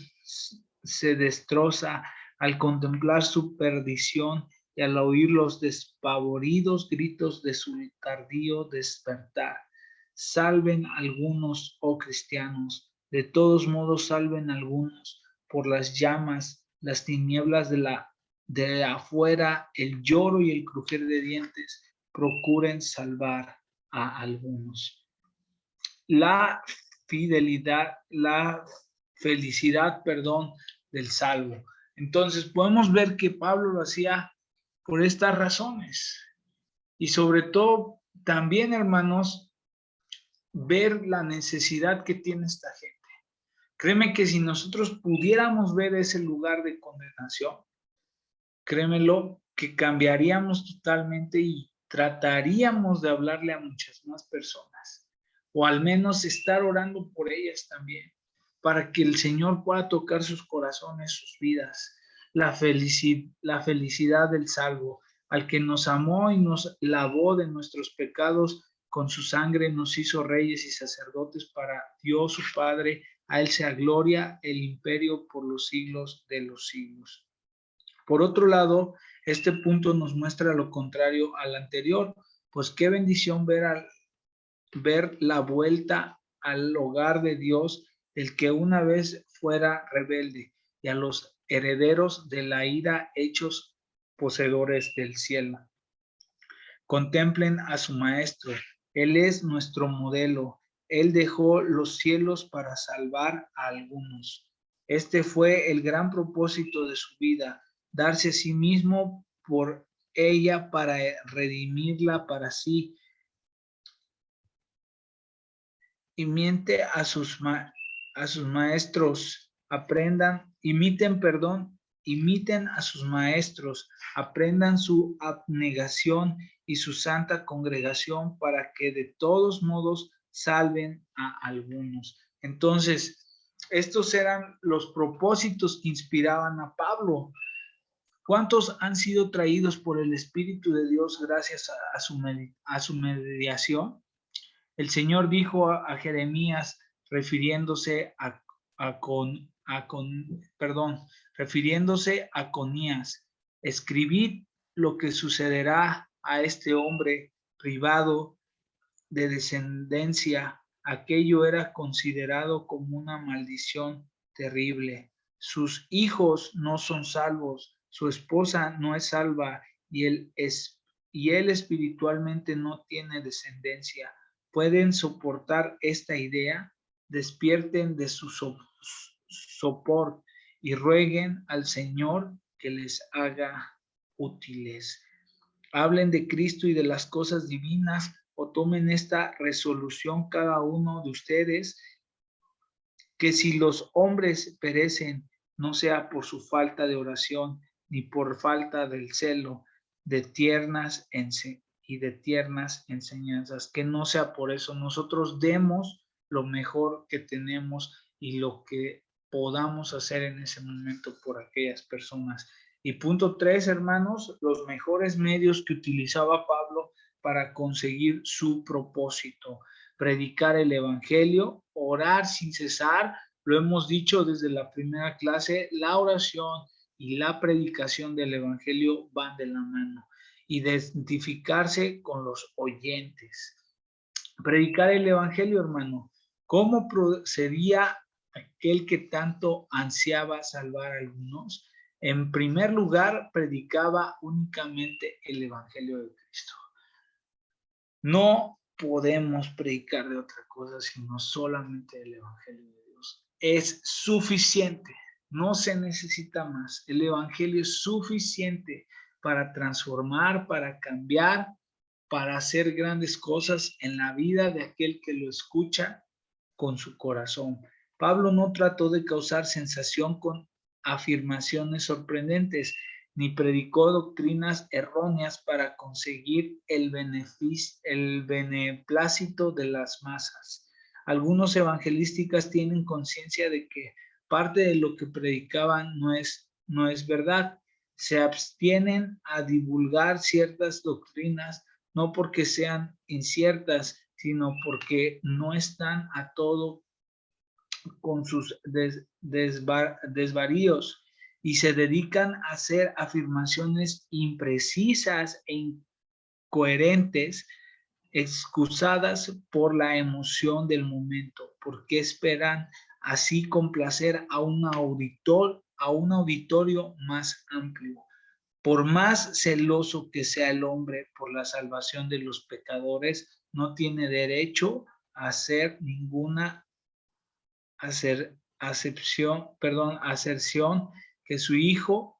se destroza al contemplar su perdición y al oír los despavoridos gritos de su tardío despertar. Salven algunos, oh cristianos, de todos modos salven algunos por las llamas, las tinieblas de afuera, el lloro y el crujir de dientes, procuren salvar a algunos. La felicidad, del salvo. Entonces podemos ver que Pablo lo hacía por estas razones. Y sobre todo, también, hermanos, ver la necesidad que tiene esta gente. Créeme que si nosotros pudiéramos ver ese lugar de condenación, créemelo que cambiaríamos totalmente y trataríamos de hablarle a muchas más personas, o al menos estar orando por ellas también, para que el Señor pueda tocar sus corazones, sus vidas. La felicidad del salvo, al que nos amó y nos lavó de nuestros pecados con su sangre, nos hizo reyes y sacerdotes para Dios su Padre. A él sea gloria, el imperio por los siglos de los siglos. Por otro lado, este punto nos muestra lo contrario al anterior, pues qué bendición ver la vuelta al hogar de Dios del que una vez fuera rebelde, y a los herederos de la ira hechos poseedores del cielo. Contemplen a su maestro, él es nuestro modelo, él dejó los cielos para salvar a algunos. Este fue el gran propósito de su vida, darse a sí mismo por ella para redimirla para sí. Y miente a sus maestros, imiten a sus maestros, aprendan su abnegación y su santa congregación para que de todos modos salven a algunos. Entonces, estos eran los propósitos que inspiraban a Pablo. ¿Cuántos han sido traídos por el Espíritu de Dios gracias a su mediación? El Señor dijo a Jeremías, refiriéndose a Conías: Escribid lo que sucederá a este hombre privado de descendencia. Aquello era considerado como una maldición terrible. Sus hijos no son salvos, su esposa no es salva y él espiritualmente no tiene descendencia. ¿Pueden soportar esta idea? Despierten de su sopor y rueguen al Señor que les haga útiles. Hablen de Cristo y de las cosas divinas, o tomen esta resolución cada uno de ustedes, que si los hombres perecen, no sea por su falta de oración, ni por falta del celo de tiernas enseñanzas, que no sea por eso. Nosotros demos lo mejor que tenemos y lo que podamos hacer en ese momento por aquellas personas. Y punto 3, hermanos, los mejores medios que utilizaba Pablo para conseguir su propósito: predicar el evangelio, orar sin cesar. Lo hemos dicho desde la primera clase, la oración y la predicación del evangelio van de la mano. Identificarse con los oyentes. Predicar el evangelio, hermano. ¿Cómo procedía aquel que tanto ansiaba salvar a algunos? En primer lugar, predicaba únicamente el evangelio de Cristo. No podemos predicar de otra cosa sino solamente el evangelio de Dios. Es suficiente, no se necesita más. El evangelio es suficiente para transformar, para cambiar, para hacer grandes cosas en la vida de aquel que lo escucha con su corazón. Pablo no trató de causar sensación con afirmaciones sorprendentes, ni predicó doctrinas erróneas para conseguir el beneplácito de las masas. Algunos evangelísticas tienen conciencia de que parte de lo que predicaban no es verdad. Se abstienen a divulgar ciertas doctrinas no porque sean inciertas, sino porque no están a todo con sus desvaríos y se dedican a hacer afirmaciones imprecisas e incoherentes, excusadas por la emoción del momento, porque esperan así complacer a un auditorio más amplio. Por más celoso que sea el hombre por la salvación de los pecadores, no tiene derecho a hacer ninguna aserción que su hijo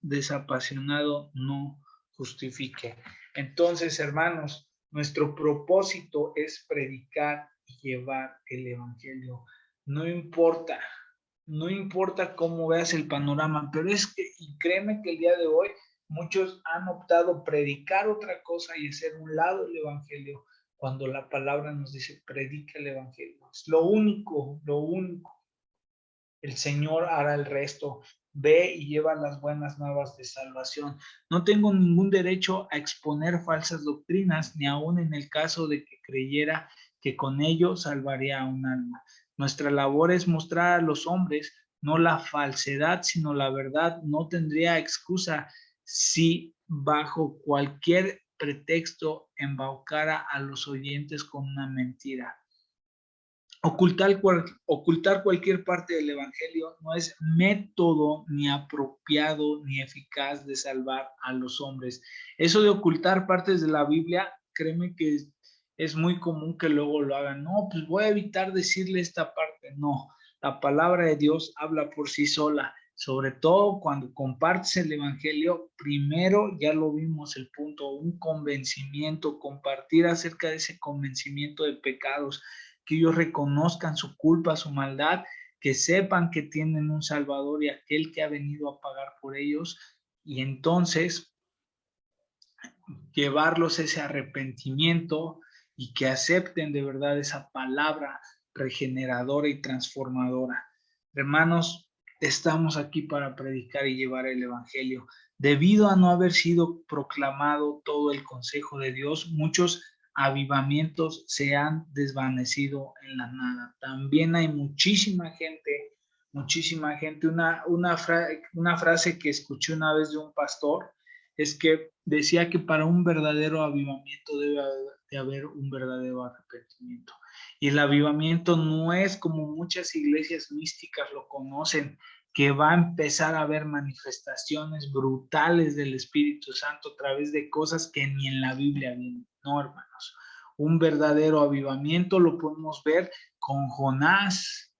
desapasionado no justifique. Entonces, hermanos, nuestro propósito es predicar y llevar el evangelio. No importa cómo veas el panorama, pero es que, y créeme que el día de hoy muchos han optado predicar otra cosa y hacer un lado el evangelio, cuando la palabra nos dice predica el evangelio. Es lo único. El Señor hará el resto. Ve y lleva las buenas nuevas de salvación. No tengo ningún derecho a exponer falsas doctrinas, ni aun en el caso de que creyera que con ello salvaría a un alma. Nuestra labor es mostrar a los hombres no la falsedad, sino la verdad. No tendría excusa si bajo cualquier pretexto embaucara a los oyentes con una mentira. Ocultar cualquier parte del evangelio no es método ni apropiado ni eficaz de salvar a los hombres. Eso de ocultar partes de la Biblia, créeme que es muy común que luego lo hagan. No, pues voy a evitar decirle esta parte. No, la palabra de Dios habla por sí sola. Sobre todo cuando compartes el evangelio, primero ya lo vimos el punto, un convencimiento, compartir acerca de ese convencimiento de pecados, que ellos reconozcan su culpa, su maldad, que sepan que tienen un Salvador y aquel que ha venido a pagar por ellos, y entonces llevarlos ese arrepentimiento y que acepten de verdad esa palabra regeneradora y transformadora. Hermanos, estamos aquí para predicar y llevar el evangelio. Debido a no haber sido proclamado todo el consejo de Dios, muchos avivamientos se han desvanecido en la nada. También hay muchísima gente muchísima gente. Una frase que escuché una vez de un pastor es que decía que para un verdadero avivamiento debe de haber un verdadero arrepentimiento. Y el avivamiento no es como muchas iglesias místicas lo conocen, que va a empezar a haber manifestaciones brutales del Espíritu Santo a través de cosas que ni en la Biblia vienen. No, hermanos. Un verdadero avivamiento lo podemos ver con Jonás.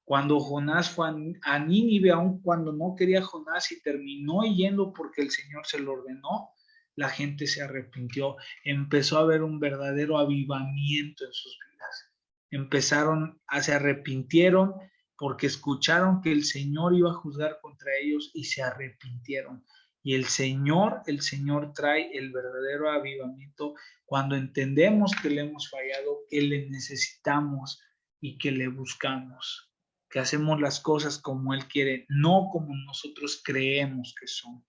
Cuando Jonás fue a Nínive, aun cuando no quería Jonás y terminó yendo porque el Señor se lo ordenó, la gente se arrepintió. Empezó a haber un verdadero avivamiento en sus vidas. Se arrepintieron porque escucharon que el Señor iba a juzgar contra ellos y se arrepintieron. Y el Señor trae el verdadero avivamiento cuando entendemos que le hemos fallado, que le necesitamos y que le buscamos, que hacemos las cosas como Él quiere, no como nosotros creemos que son.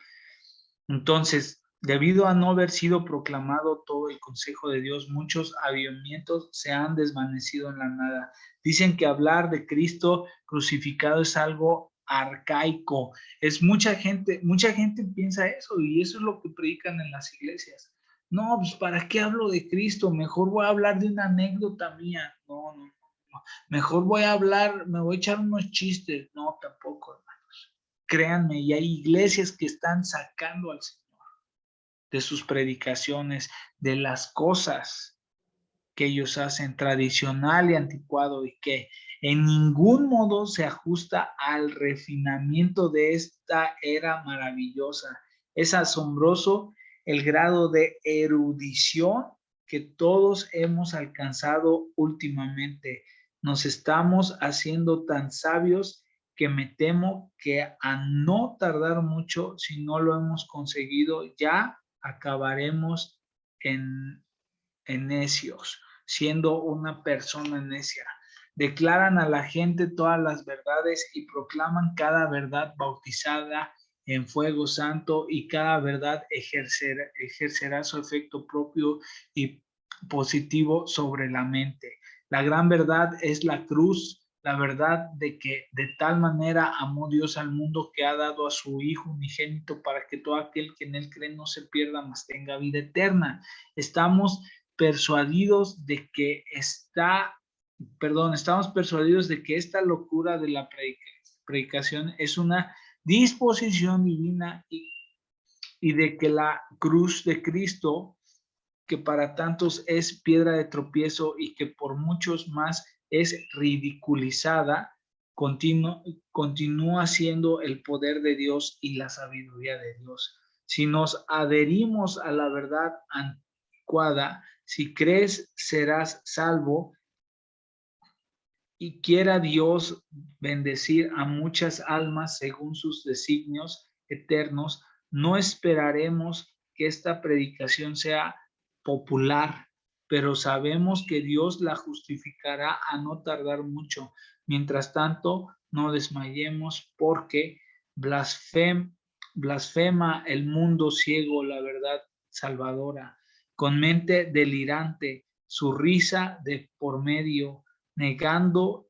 Entonces, debido a no haber sido proclamado todo el consejo de Dios, muchos avivamientos se han desvanecido en la nada. Dicen que hablar de Cristo crucificado es algo arcaico. Mucha gente piensa eso y eso es lo que predican en las iglesias. No, pues ¿para qué hablo de Cristo? Mejor voy a hablar de una anécdota mía. No. Mejor me voy a echar unos chistes. No, tampoco, hermanos. Créanme, y hay iglesias que están sacando al Señor de sus predicaciones, de las cosas que ellos hacen tradicional y anticuado y que en ningún modo se ajusta al refinamiento de esta era maravillosa. Es asombroso el grado de erudición que todos hemos alcanzado últimamente. Nos estamos haciendo tan sabios que me temo que a no tardar mucho, si no lo hemos conseguido, ya acabaremos en necios, siendo una persona necia. Declaran a la gente todas las verdades y proclaman cada verdad bautizada en fuego santo, y cada verdad ejercerá su efecto propio y positivo sobre la mente. La gran verdad es la cruz, la verdad de que de tal manera amó Dios al mundo que ha dado a su Hijo unigénito para que todo aquel que en él cree no se pierda, mas tenga vida eterna. Estamos persuadidos de que estamos persuadidos de que esta locura de la predicación es una disposición divina y de que la cruz de Cristo, que para tantos es piedra de tropiezo y que por muchos más es ridiculizada, continúa siendo el poder de Dios y la sabiduría de Dios. Si nos adherimos a la verdad anticuada, si crees, serás salvo, y quiera Dios bendecir a muchas almas según sus designios eternos, no esperaremos que esta predicación sea popular, pero sabemos que Dios la justificará a no tardar mucho. Mientras tanto, no desmayemos, porque blasfema el mundo ciego la verdad salvadora, con mente delirante, su risa de por medio, negando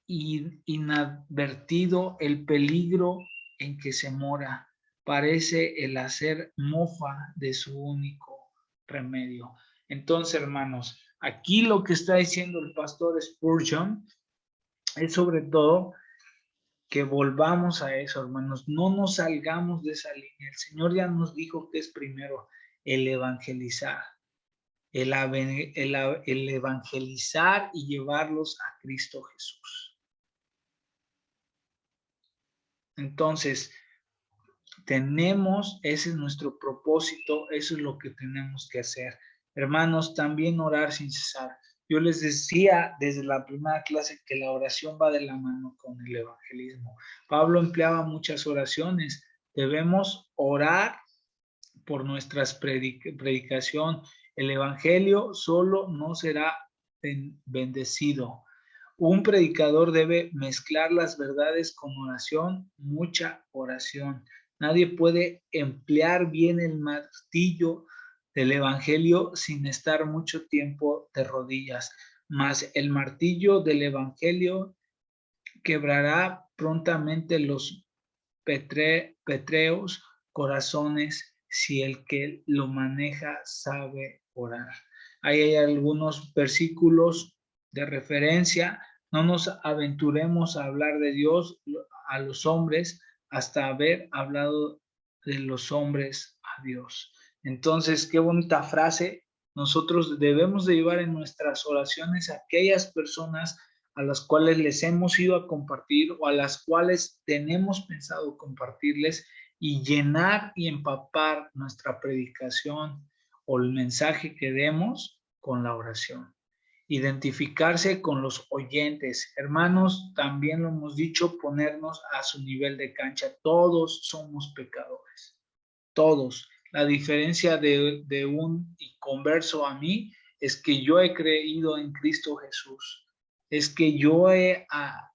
inadvertido el peligro en que se mora. Parece el hacer mofa de su único remedio. Entonces, hermanos, aquí lo que está diciendo el pastor Spurgeon es sobre todo que volvamos a eso, hermanos. No nos salgamos de esa línea. El Señor ya nos dijo que es primero el evangelizar. El evangelizar y llevarlos a Cristo Jesús. Entonces, ese es nuestro propósito, eso es lo que tenemos que hacer. Hermanos, también orar sin cesar. Yo les decía desde la primera clase que la oración va de la mano con el evangelismo. Pablo empleaba muchas oraciones. Debemos orar por nuestras predicación. El evangelio solo no será bendecido. Un predicador debe mezclar las verdades con oración, mucha oración. Nadie puede emplear bien el martillo del evangelio sin estar mucho tiempo de rodillas. Mas el martillo del evangelio quebrará prontamente los petreos corazones si el que lo maneja sabe orar. Ahí hay algunos versículos de referencia. No nos aventuremos a hablar de Dios a los hombres hasta haber hablado de los hombres a Dios. Entonces, qué bonita frase. Nosotros debemos de llevar en nuestras oraciones a aquellas personas a las cuales les hemos ido a compartir o a las cuales tenemos pensado compartirles, y llenar y empapar nuestra predicación o el mensaje que demos con la oración. Identificarse con los oyentes. Hermanos, también lo hemos dicho, ponernos a su nivel de cancha. Todos somos pecadores. Todos. La diferencia de un inconverso a mí es que yo he creído en Cristo Jesús. Es que yo he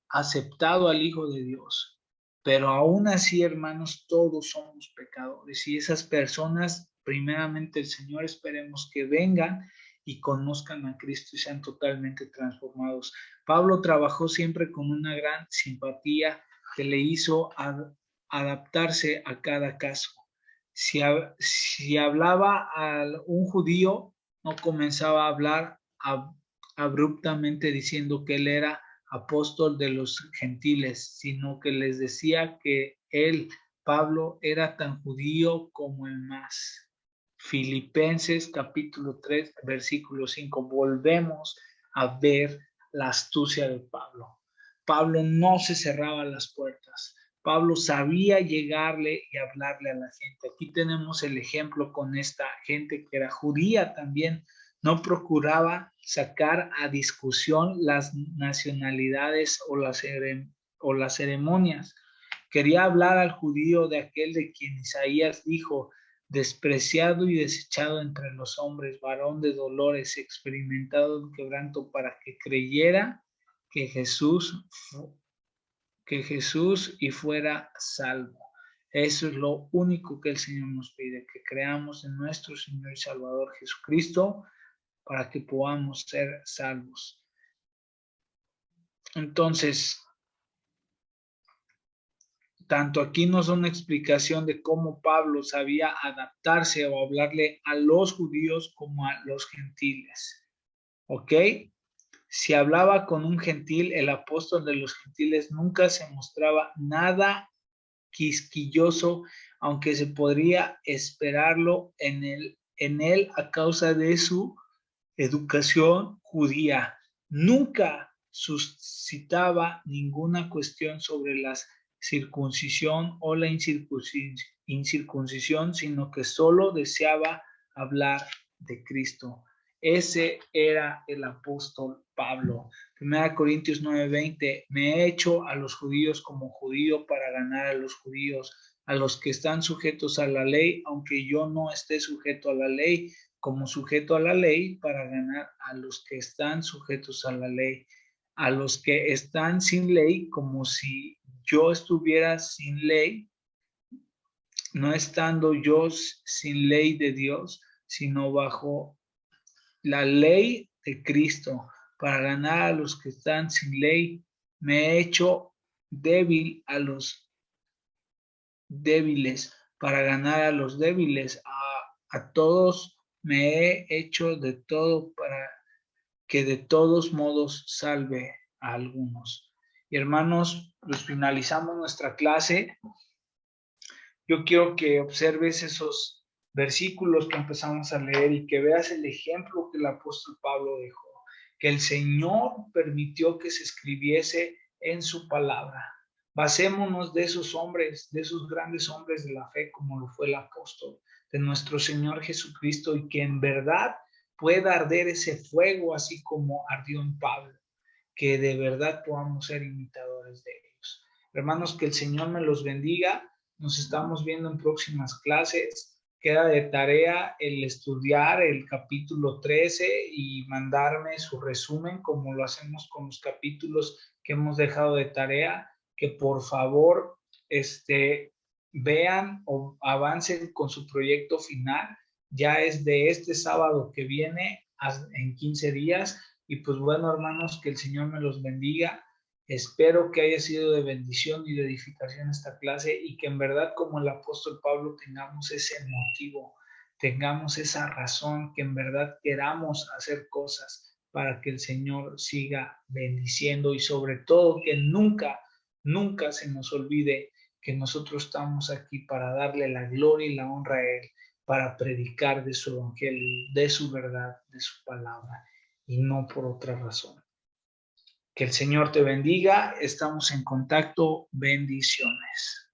aceptado al Hijo de Dios. Pero aún así, hermanos, todos somos pecadores. Y esas personas, primeramente el Señor, esperemos que vengan y conozcan a Cristo y sean totalmente transformados. Pablo trabajó siempre con una gran simpatía que le hizo adaptarse a cada caso. Si hablaba a un judío, no comenzaba a hablar abruptamente diciendo que él era apóstol de los gentiles, sino que les decía que él, Pablo, era tan judío como el más. Filipenses capítulo 3, versículo 5. Volvemos a ver la astucia de Pablo. Pablo no se cerraba las puertas. Pablo sabía llegarle y hablarle a la gente. Aquí tenemos el ejemplo con esta gente que era judía también. No procuraba sacar a discusión las nacionalidades o las ceremonias. Quería hablar al judío de aquel de quien Isaías dijo: despreciado y desechado entre los hombres, varón de dolores, experimentado en quebranto, para que creyera que Jesús y fuera salvo. Eso es lo único que el Señor nos pide, que creamos en nuestro Señor y Salvador Jesucristo para que podamos ser salvos. Entonces, tanto aquí nos da una explicación de cómo Pablo sabía adaptarse o hablarle a los judíos como a los gentiles. ¿Ok? Si hablaba con un gentil, el apóstol de los gentiles nunca se mostraba nada quisquilloso, aunque se podría esperarlo en él a causa de su educación judía. Nunca suscitaba ninguna cuestión sobre la circuncisión o la incircuncisión, sino que solo deseaba hablar de Cristo. Ese era el apóstol Pablo. 1 Corintios 9:20, me he hecho a los judíos como judío para ganar a los judíos, a los que están sujetos a la ley, aunque yo no esté sujeto a la ley, como sujeto a la ley para ganar a los que están sujetos a la ley, a los que están sin ley, como si yo estuviera sin ley, no estando yo sin ley de Dios, sino bajo la ley de Cristo, para ganar a los que están sin ley. Me he hecho débil a los débiles, para ganar a los débiles. A todos me he hecho de todo para que de todos modos salve a algunos. Y hermanos, pues finalizamos nuestra clase. Yo quiero que observes esos versículos que empezamos a leer y que veas el ejemplo que el apóstol Pablo dejó, que el Señor permitió que se escribiese en su palabra. Basémonos de esos hombres, de esos grandes hombres de la fe, como lo fue el apóstol, de nuestro Señor Jesucristo, y que en verdad pueda arder ese fuego así como ardió en Pablo, que de verdad podamos ser imitadores de ellos. Hermanos, que el Señor me los bendiga. Nos estamos viendo en próximas clases. Queda de tarea el estudiar el capítulo 13 y mandarme su resumen, como lo hacemos con los capítulos que hemos dejado de tarea. Que por favor vean o avancen con su proyecto final. Ya es de este sábado que viene en 15 días. Y pues bueno, hermanos, que el Señor me los bendiga. Espero que haya sido de bendición y de edificación esta clase y que en verdad, como el apóstol Pablo, tengamos ese motivo, tengamos esa razón, que en verdad queramos hacer cosas para que el Señor siga bendiciendo y sobre todo que nunca, nunca se nos olvide que nosotros estamos aquí para darle la gloria y la honra a Él, para predicar de su evangelio, de su verdad, de su palabra y no por otra razón. Que el Señor te bendiga. Estamos en contacto. Bendiciones.